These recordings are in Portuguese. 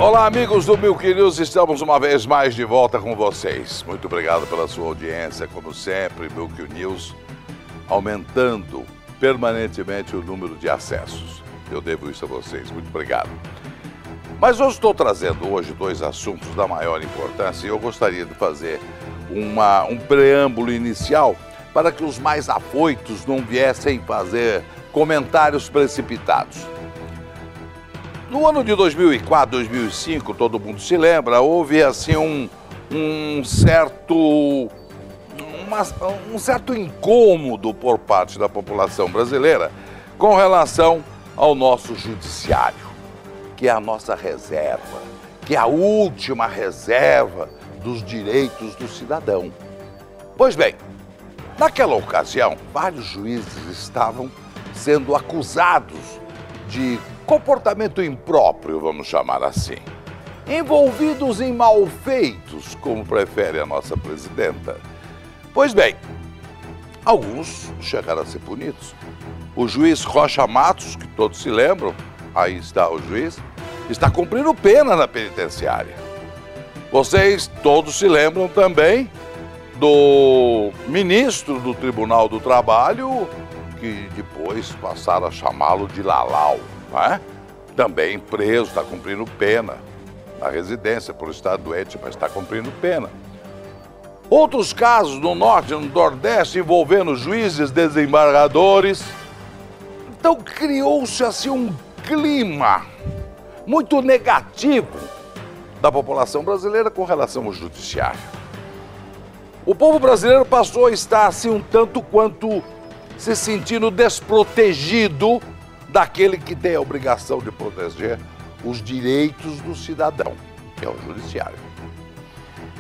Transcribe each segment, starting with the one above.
Olá, amigos do Milk News, estamos uma vez mais de volta com vocês. Muito obrigado pela sua audiência, como sempre, Milk News aumentando permanentemente o número de acessos. Eu devo isso a vocês, muito obrigado. Mas eu estou trazendo hoje dois assuntos da maior importância e eu gostaria de fazer um preâmbulo inicial para que os mais afoitos não viessem fazer comentários precipitados. No ano de 2004, 2005, todo mundo se lembra, houve assim um certo incômodo por parte da população brasileira com relação ao nosso judiciário, que é a nossa reserva, que é a última reserva dos direitos do cidadão. Pois bem, naquela ocasião, vários juízes estavam sendo acusados de comportamento impróprio, vamos chamar assim, envolvidos em malfeitos, como prefere a nossa presidenta. Pois bem, alguns chegaram a ser punidos. O juiz Rocha Matos, que todos se lembram, aí está o juiz, está cumprindo pena na penitenciária. Vocês todos se lembram também do ministro do Tribunal do Trabalho, que depois passaram a chamá-lo de Lalau, não é? Também preso, está cumprindo pena na residência por estar doente, mas está cumprindo pena. Outros casos no Norte e no Nordeste envolvendo juízes, desembargadores. Então criou-se assim um clima muito negativo da população brasileira com relação ao judiciário. O povo brasileiro passou a estar assim um tanto quanto se sentindo desprotegido daquele que tem a obrigação de proteger os direitos do cidadão, que é o judiciário.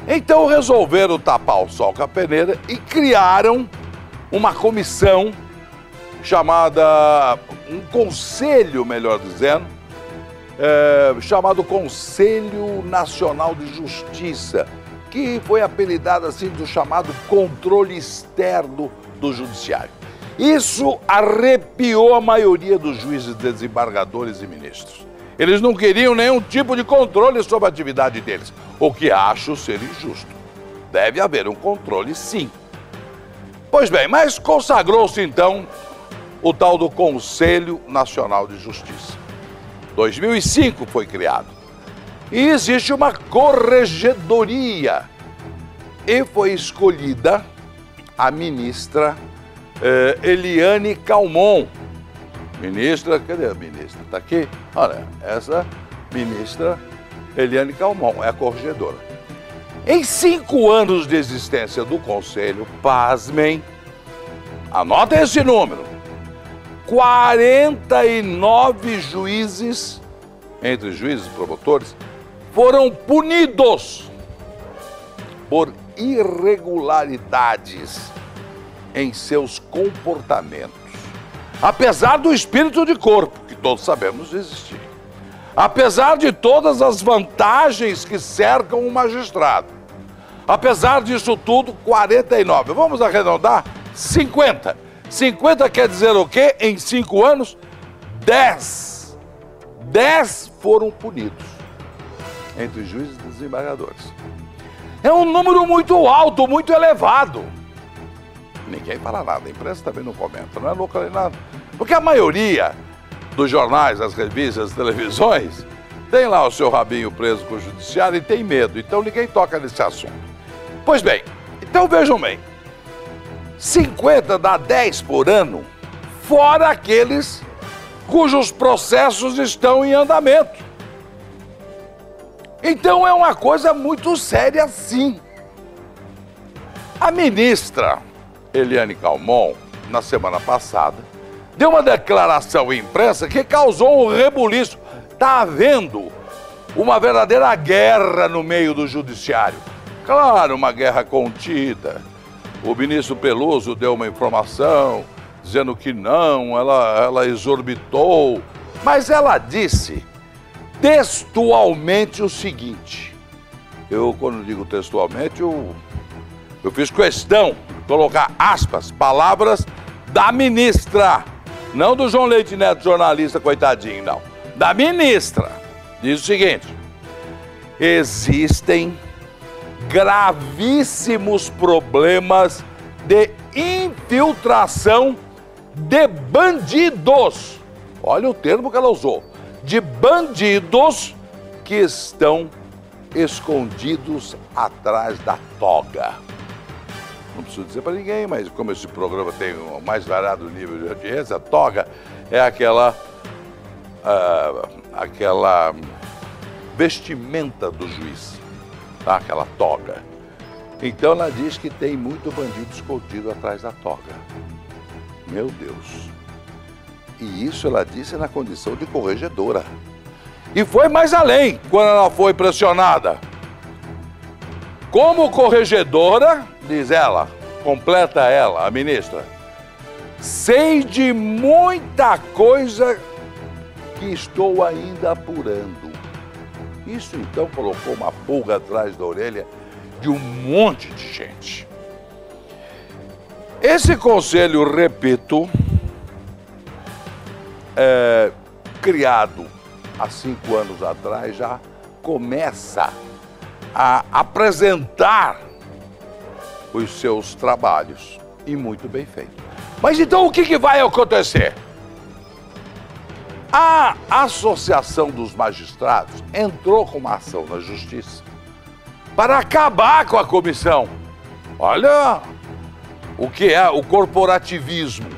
Então resolveram tapar o sol com a peneira e criaram uma comissão chamada, um conselho, melhor dizendo, chamado Conselho Nacional de Justiça, que foi apelidado assim do chamado controle externo do judiciário. Isso arrepiou a maioria dos juízes, desembargadores e ministros. Eles não queriam nenhum tipo de controle sobre a atividade deles, o que acho ser injusto. Deve haver um controle, sim. Pois bem, mas consagrou-se então o tal do Conselho Nacional de Justiça. 2005 foi criado. E existe uma corregedoria. E foi escolhida a ministra Eliane Calmon. Ministra, cadê a ministra? Está aqui? Olha, essa ministra Eliane Calmon é a corregedora. Em 5 anos de existência do Conselho, pasmem, anotem esse número, 49 juízes, entre juízes e promotores, foram punidos por irregularidades em seus comportamentos, apesar do espírito de corpo, que todos sabemos existir, apesar de todas as vantagens que cercam o magistrado, apesar disso tudo, 49, vamos arredondar, 50. 50 quer dizer o quê? Em 5 anos, 10 foram punidos, entre juízes e desembargadores. É um número muito alto, muito elevado. Ninguém fala nada, a imprensa também não comenta, não é louca nem nada. Porque a maioria dos jornais, as revistas, as televisões, tem lá o seu rabinho preso com o judiciário e tem medo, então ninguém toca nesse assunto. Pois bem, então vejam bem, 50 dá 10 por ano, fora aqueles cujos processos estão em andamento. Então é uma coisa muito séria, sim. A ministra Eliane Calmon, na semana passada, deu uma declaração à imprensa que causou um rebuliço. Está havendo uma verdadeira guerra no meio do judiciário. Claro, uma guerra contida. O ministro Peluso deu uma informação dizendo que não, ela exorbitou. Mas ela disse textualmente o seguinte. Quando digo textualmente, eu fiz questão de colocar aspas, palavras da ministra, não do João Leite Neto, jornalista, coitadinho, não. Da ministra. Diz o seguinte: existem gravíssimos problemas de infiltração de bandidos. Olha o termo que ela usou, de bandidos que estão escondidos atrás da toga. Não preciso dizer para ninguém, mas como esse programa tem o mais variado nível de audiência, a toga é aquela vestimenta do juiz, tá? Aquela toga. Então ela diz que tem muito bandido escondido atrás da toga. Meu Deus. E isso ela disse na condição de corregedora. E foi mais além quando ela foi pressionada. Como corregedora, diz ela, completa ela, a ministra, sei de muita coisa que estou ainda apurando. Isso então colocou uma pulga atrás da orelha de um monte de gente. Esse conselho, repito, criado há 5 anos atrás, já começa a apresentar os seus trabalhos, e muito bem feito. Mas então o que vai acontecer? A Associação dos Magistrados entrou com uma ação na Justiça para acabar com a comissão. Olha o que é o corporativismo.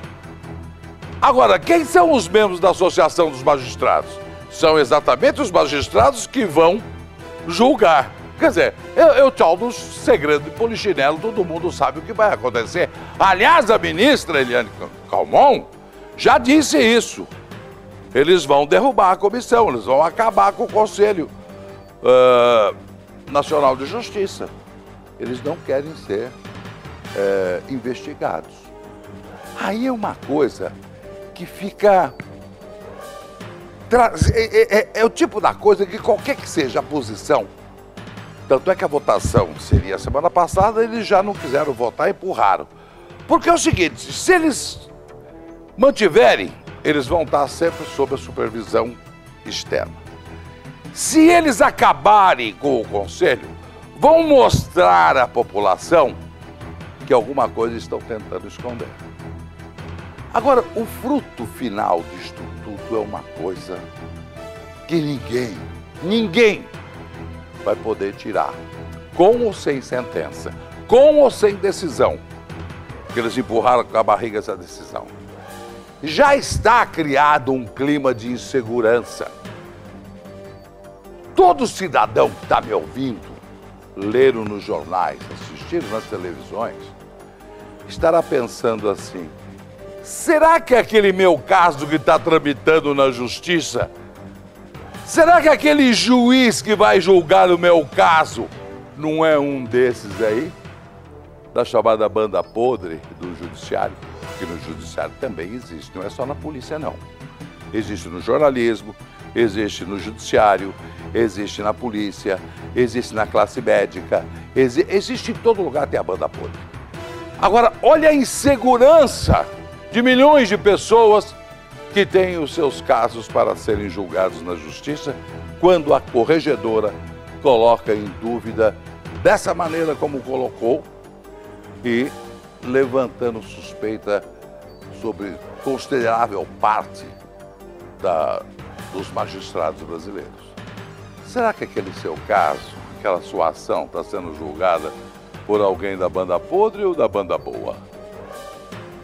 Agora, quem são os membros da Associação dos Magistrados? São exatamente os magistrados que vão julgar. Quer dizer, eu tchau do segredo de polichinelo, todo mundo sabe o que vai acontecer. Aliás, a ministra Eliane Calmon já disse isso. Eles vão derrubar a comissão, eles vão acabar com o Conselho Nacional de Justiça. Eles não querem ser investigados. Aí é uma coisa que fica... É o tipo da coisa que qualquer que seja a posição, tanto é que a votação seria semana passada, eles já não quiseram votar e empurraram. Porque é o seguinte, se eles mantiverem, eles vão estar sempre sob a supervisão externa. Se eles acabarem com o Conselho, vão mostrar à população que alguma coisa estão tentando esconder. Agora, o fruto final disto tudo é uma coisa que ninguém vai poder tirar, com ou sem sentença, com ou sem decisão, porque eles empurraram com a barriga essa decisão. Já está criado um clima de insegurança. Todo cidadão que está me ouvindo, leram nos jornais, assistiram nas televisões, estará pensando assim: será que aquele meu caso que está tramitando na justiça, será que aquele juiz que vai julgar o meu caso não é um desses aí? Da chamada banda podre do judiciário? Que no judiciário também existe, não é só na polícia não. Existe no jornalismo, existe no judiciário, existe na polícia, existe na classe médica, existe em todo lugar, tem a banda podre. Agora, olha a insegurança de milhões de pessoas que têm os seus casos para serem julgados na justiça, quando a corregedora coloca em dúvida dessa maneira como colocou e levantando suspeita sobre considerável parte dos magistrados brasileiros. Será que aquele seu caso, aquela sua ação está sendo julgada por alguém da banda podre ou da banda boa?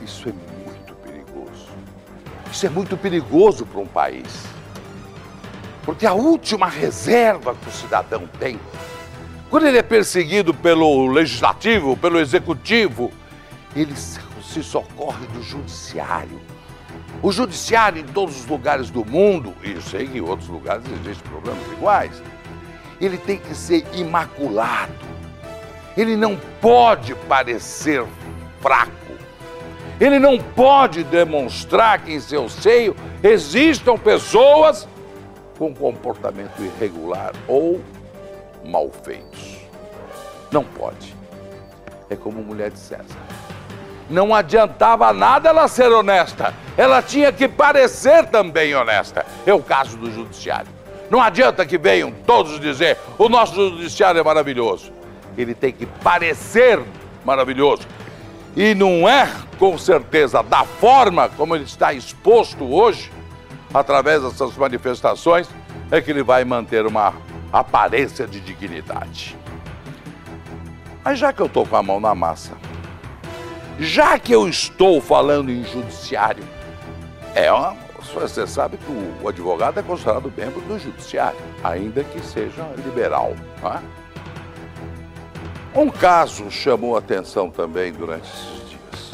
Isso é muito perigoso. Isso é muito perigoso para um país. Porque a última reserva que o cidadão tem, quando ele é perseguido pelo legislativo, pelo executivo, ele se socorre do judiciário. O judiciário em todos os lugares do mundo, e eu sei que em outros lugares existem problemas iguais, ele tem que ser imaculado. Ele não pode parecer fraco. Ele não pode demonstrar que em seu seio existam pessoas com comportamento irregular ou mal feitos. Não pode. É como a mulher de César. Não adiantava nada ela ser honesta. Ela tinha que parecer também honesta. É o caso do judiciário. Não adianta que venham todos dizer o nosso judiciário é maravilhoso. Ele tem que parecer maravilhoso. E não é, com certeza, da forma como ele está exposto hoje, através dessas manifestações, é que ele vai manter uma aparência de dignidade. Mas já que eu estou com a mão na massa, já que eu estou falando em judiciário, você sabe que o advogado é considerado membro do judiciário, ainda que seja liberal, não é? Um caso chamou a atenção também durante esses dias.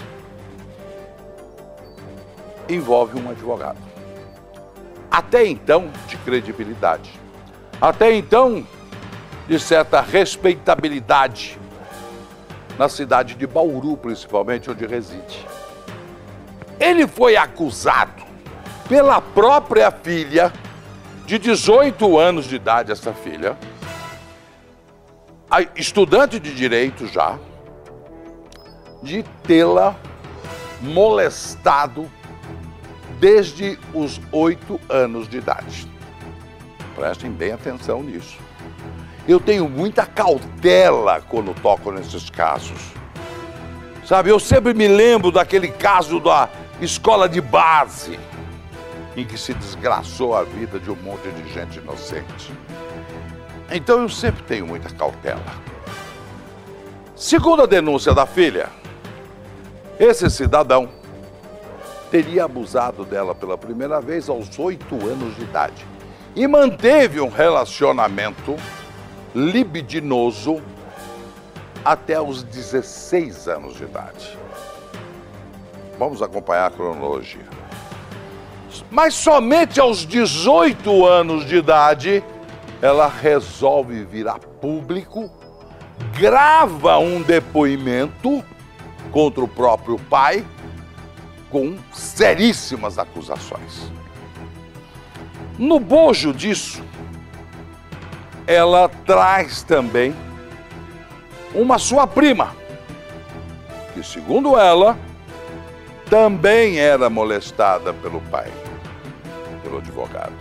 Envolve um advogado. Até então, de credibilidade. Até então, de certa respeitabilidade. Na cidade de Bauru, principalmente, onde reside. Ele foi acusado pela própria filha, de 18 anos de idade, essa filha, estudante de direito já, de tê-la molestado desde os 8 anos de idade. Prestem bem atenção nisso. Eu tenho muita cautela quando toco nesses casos. Sabe, eu sempre me lembro daquele caso da escola de base, em que se desgraçou a vida de um monte de gente inocente. Então eu sempre tenho muita cautela. Segundo a denúncia da filha, esse cidadão teria abusado dela pela primeira vez aos 8 anos de idade e manteve um relacionamento libidinoso até os 16 anos de idade. Vamos acompanhar a cronologia. Mas somente aos 18 anos de idade, ela resolve vir a público, grava um depoimento contra o próprio pai, com seríssimas acusações. No bojo disso, ela traz também uma sua prima, que, segundo ela, também era molestada pelo pai, pelo advogado.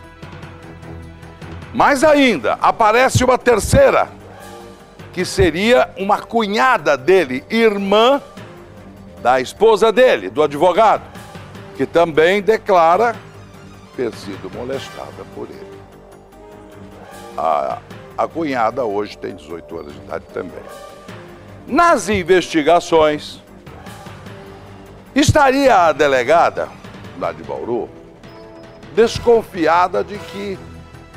Mais ainda, aparece uma terceira, que seria uma cunhada dele, irmã da esposa dele, do advogado, que também declara ter sido molestada por ele. A cunhada hoje tem 18 anos de idade também. Nas investigações, estaria a delegada lá de Bauru desconfiada de que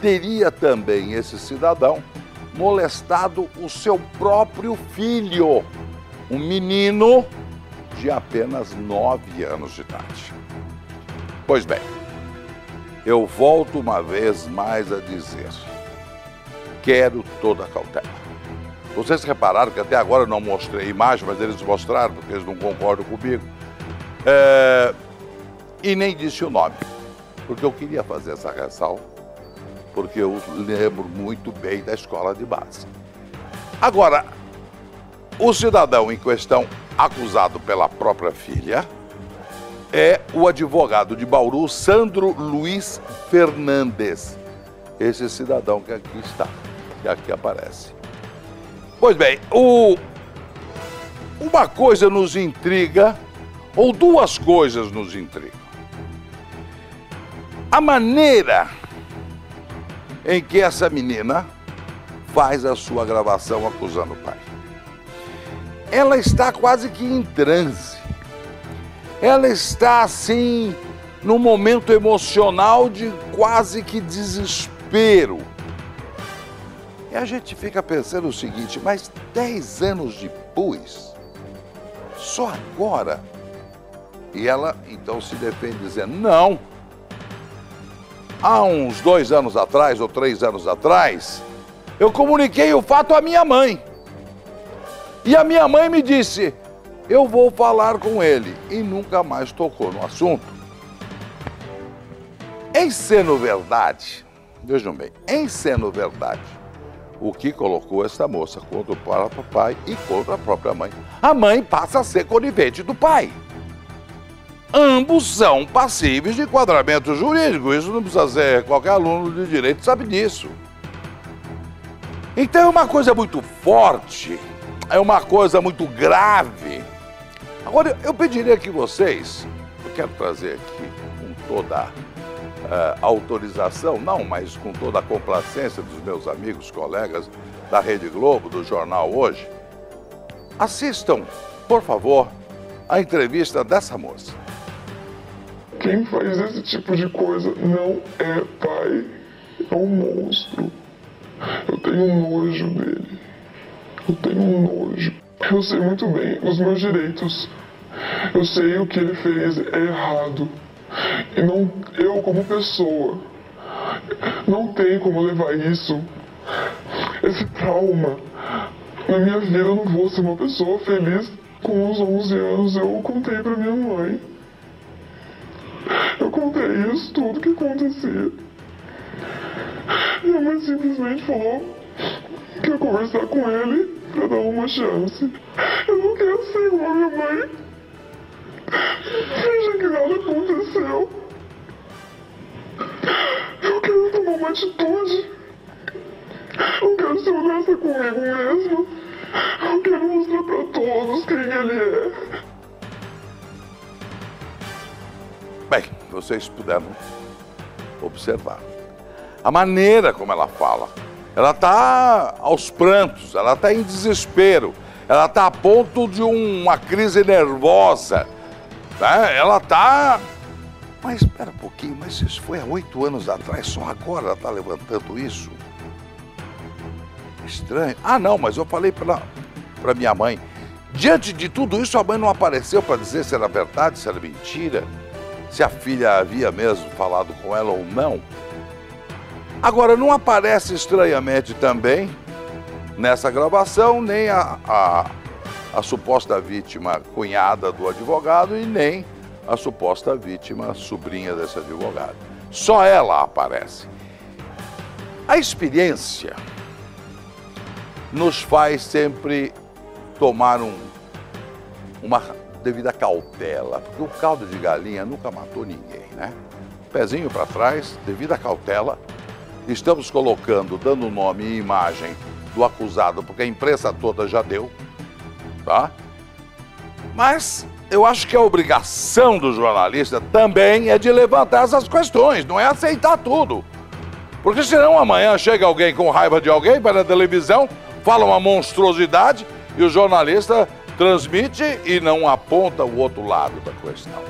teria também esse cidadão molestado o seu próprio filho, um menino de apenas 9 anos de idade. Pois bem, eu volto uma vez mais a dizer, quero toda a cautela. Vocês repararam que até agora eu não mostrei a imagem, mas eles mostraram, porque eles não concordam comigo. E nem disse o nome, porque eu queria fazer essa ressalva, porque eu lembro muito bem da escola de base. Agora, o cidadão em questão, acusado pela própria filha, é o advogado de Bauru, Sandro Luiz Fernandes. Esse cidadão que aqui está, que aqui aparece. Pois bem, uma coisa nos intriga, ou duas coisas nos intrigam. A maneira em que essa menina faz a sua gravação acusando o pai. Ela está quase que em transe. Ela está, assim, num momento emocional de quase que desespero. E a gente fica pensando o seguinte, mas 10 anos depois, só agora? E ela, então, se defende dizendo, não. Há uns 2 anos atrás, ou 3 anos atrás, eu comuniquei o fato à minha mãe. E a minha mãe me disse, eu vou falar com ele. E nunca mais tocou no assunto. Em sendo verdade, vejam bem, em sendo verdade, o que colocou essa moça contra o próprio pai e contra a própria mãe. A mãe passa a ser conivente do pai. ambos são passíveis de enquadramento jurídico. Isso não precisa ser, qualquer aluno de direito sabe disso. Então é uma coisa muito forte, é uma coisa muito grave. Agora, eu pediria que vocês, eu quero trazer aqui com toda a autorização, não, mas com toda a complacência dos meus amigos, colegas da Rede Globo, do Jornal Hoje, assistam, por favor, a entrevista dessa moça. Quem faz esse tipo de coisa não é pai, é um monstro. Eu tenho nojo dele. Eu tenho nojo. Eu sei muito bem os meus direitos. Eu sei o que ele fez é errado. E não, eu como pessoa, não tenho como levar isso, esse trauma. Na minha vida eu não vou ser uma pessoa feliz. Com os 11 anos eu contei pra minha mãe. Eu contei isso, tudo que acontecia. Minha mãe simplesmente falou que ia conversar com ele pra dar uma chance. Eu não quero ser igual a minha mãe. Finge que nada aconteceu. Eu quero tomar uma atitude. Eu quero ser honesta comigo mesmo. Eu quero mostrar pra todos quem ele é. Bem, vocês puderam observar a maneira como ela fala. Ela está aos prantos, ela está em desespero, ela está a ponto de uma crise nervosa, né? Ela está... Mas espera um pouquinho, mas isso foi há 8 anos atrás, só agora ela está levantando isso? Estranho. Ah, não, mas eu falei para minha mãe. Diante de tudo isso, a mãe não apareceu para dizer se era verdade, se era mentira, se a filha havia mesmo falado com ela ou não. Agora, não aparece estranhamente também, nessa gravação, nem a suposta vítima cunhada do advogado e nem a suposta vítima sobrinha desse advogado. Só ela aparece. A experiência nos faz sempre tomar uma devida cautela, porque o caldo de galinha nunca matou ninguém, né? Pezinho para trás, devida cautela. Estamos colocando, dando nome e imagem do acusado, porque a imprensa toda já deu, tá? Mas eu acho que a obrigação do jornalista também é de levantar essas questões, não é aceitar tudo. Porque senão amanhã chega alguém com raiva de alguém, vai na televisão, fala uma monstruosidade e o jornalista transmite e não aponta o outro lado da questão.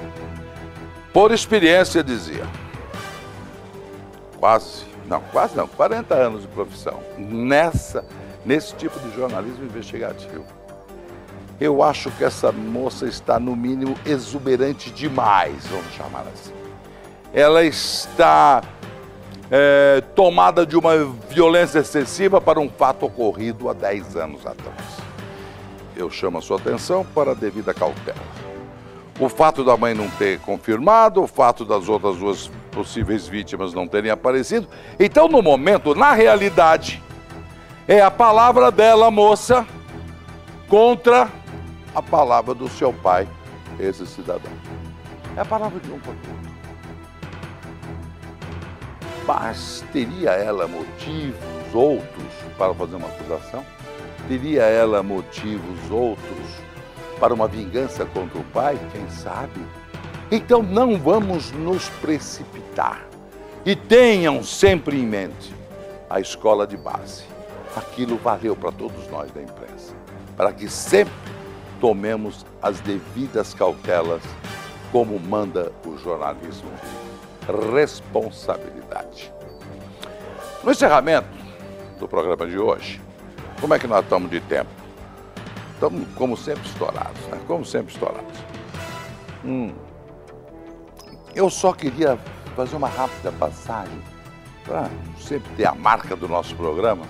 Por experiência, dizia, quase não, 40 anos de profissão, nesse tipo de jornalismo investigativo. Eu acho que essa moça está, no mínimo, exuberante demais, vamos chamar assim. Ela está tomada de uma violência excessiva para um fato ocorrido há 10 anos atrás. Eu chamo a sua atenção para a devida cautela. O fato da mãe não ter confirmado, o fato das outras 2 possíveis vítimas não terem aparecido. Então, no momento, na realidade, é a palavra dela, moça, contra a palavra do seu pai, esse cidadão. É a palavra de um contra o outro. Mas teria ela motivos outros para fazer uma acusação? Teria ela motivos outros para uma vingança contra o pai? Quem sabe? Então não vamos nos precipitar. E tenham sempre em mente a escola de base. Aquilo valeu para todos nós da imprensa. Para que sempre tomemos as devidas cautelas, como manda o jornalismo de responsabilidade. No encerramento do programa de hoje, como é que nós estamos de tempo? Estamos, como sempre, estourados, né? Como sempre, estourados. Eu só queria fazer uma rápida passagem, para sempre ter a marca do nosso programa,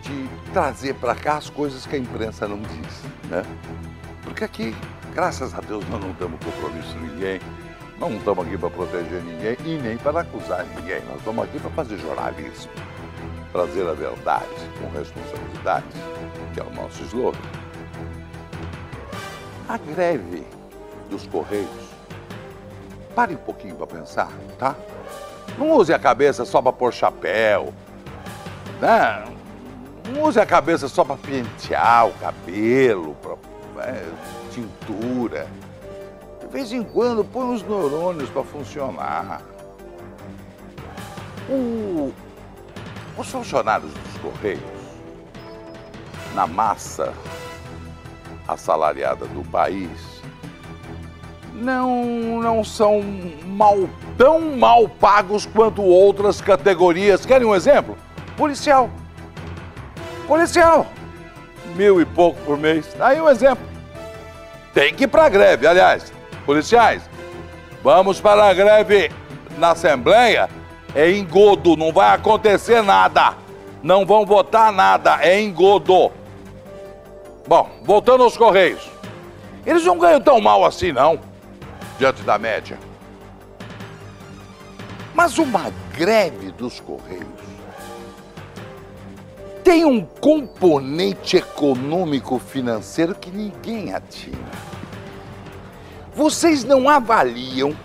de trazer para cá as coisas que a imprensa não diz, né? Porque aqui, graças a Deus, nós não temos compromisso com ninguém, não estamos aqui para proteger ninguém e nem para acusar ninguém. Nós estamos aqui para fazer jornalismo, trazer a verdade com responsabilidade, que é o nosso slogan. A greve dos Correios, pare um pouquinho para pensar, tá? Não use a cabeça só para pôr chapéu, né? Não use a cabeça só para pentear o cabelo, para tintura. De vez em quando, põe os neurônios para funcionar. Os funcionários dos Correios, na massa assalariada do país, não são tão mal pagos quanto outras categorias. Querem um exemplo? Policial. Policial. 1.000 e pouco por mês. Aí um exemplo. Tem que ir para a greve. Aliás, policiais, vamos para a greve na Assembleia. É engodo, não vai acontecer nada. Não vão votar nada, é engodo. Bom, voltando aos Correios. Eles não ganham tão mal assim, não, diante da média. Mas uma greve dos Correios tem um componente econômico-financeiro que ninguém atina. Vocês não avaliam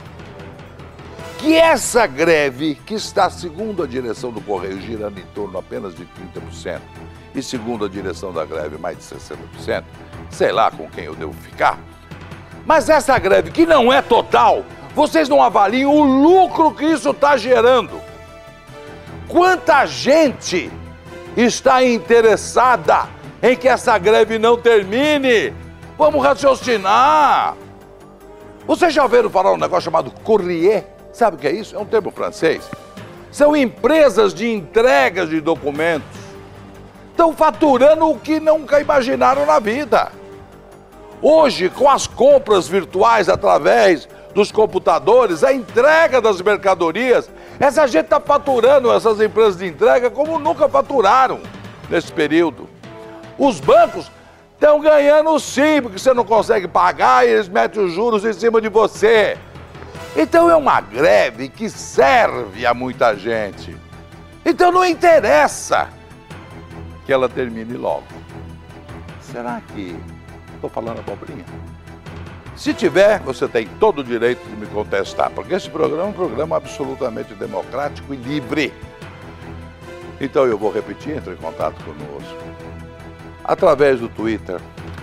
que essa greve, que está, segundo a direção do Correio, girando em torno apenas de 30%, e segundo a direção da greve, mais de 60%, sei lá com quem eu devo ficar, mas essa greve, que não é total, vocês não avaliam o lucro que isso está gerando. Quanta gente está interessada em que essa greve não termine? Vamos raciocinar. Vocês já ouviram falar um negócio chamado courrier? Sabe o que é isso? É um termo francês. São empresas de entregas de documentos. Estão faturando o que nunca imaginaram na vida. Hoje, com as compras virtuais através dos computadores, a entrega das mercadorias, essa gente está faturando, essas empresas de entrega, como nunca faturaram nesse período. Os bancos estão ganhando sim, porque você não consegue pagar e eles metem os juros em cima de você. Então é uma greve que serve a muita gente. Então não interessa que ela termine logo. Será que estou falando abobrinha? Se tiver, você tem todo o direito de me contestar, porque esse programa é um programa absolutamente democrático e livre. Então eu vou repetir, entre em contato conosco. Através do Twitter,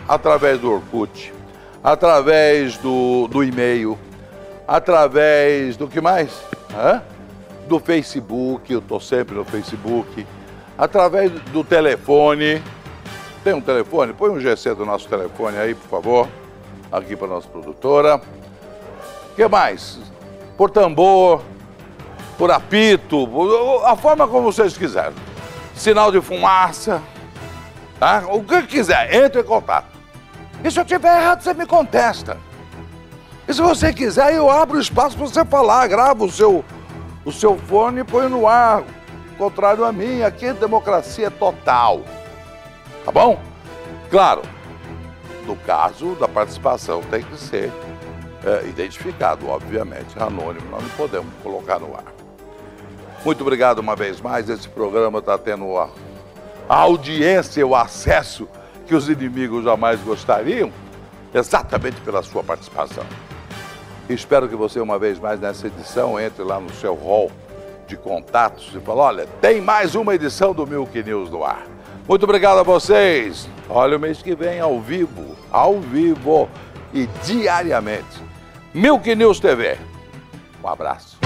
através do Orkut, através do e-mail, através do que mais? Do Facebook, eu estou sempre no Facebook, através do telefone. Tem um telefone? Põe um GC do nosso telefone aí, por favor, aqui para a nossa produtora. O que mais? Por tambor, por apito, a forma como vocês quiserem. Sinal de fumaça, tá? O que quiser, entre em contato. E se eu estiver errado, você me contesta. E se você quiser, eu abro espaço para você falar, gravo o seu fone e põe no ar. Contrário a mim, aqui é democracia total. Tá bom? Claro, no caso da participação tem que ser identificado, obviamente, anônimo, nós não podemos colocar no ar. Muito obrigado uma vez mais, esse programa está tendo a audiência, o acesso que os inimigos jamais gostariam, exatamente pela sua participação. Espero que você, uma vez mais nessa edição, entre lá no seu hall de contatos e fale, olha, tem mais uma edição do Milk News no ar. Muito obrigado a vocês. Olha, o mês que vem, ao vivo e diariamente. Milk News TV. Um abraço.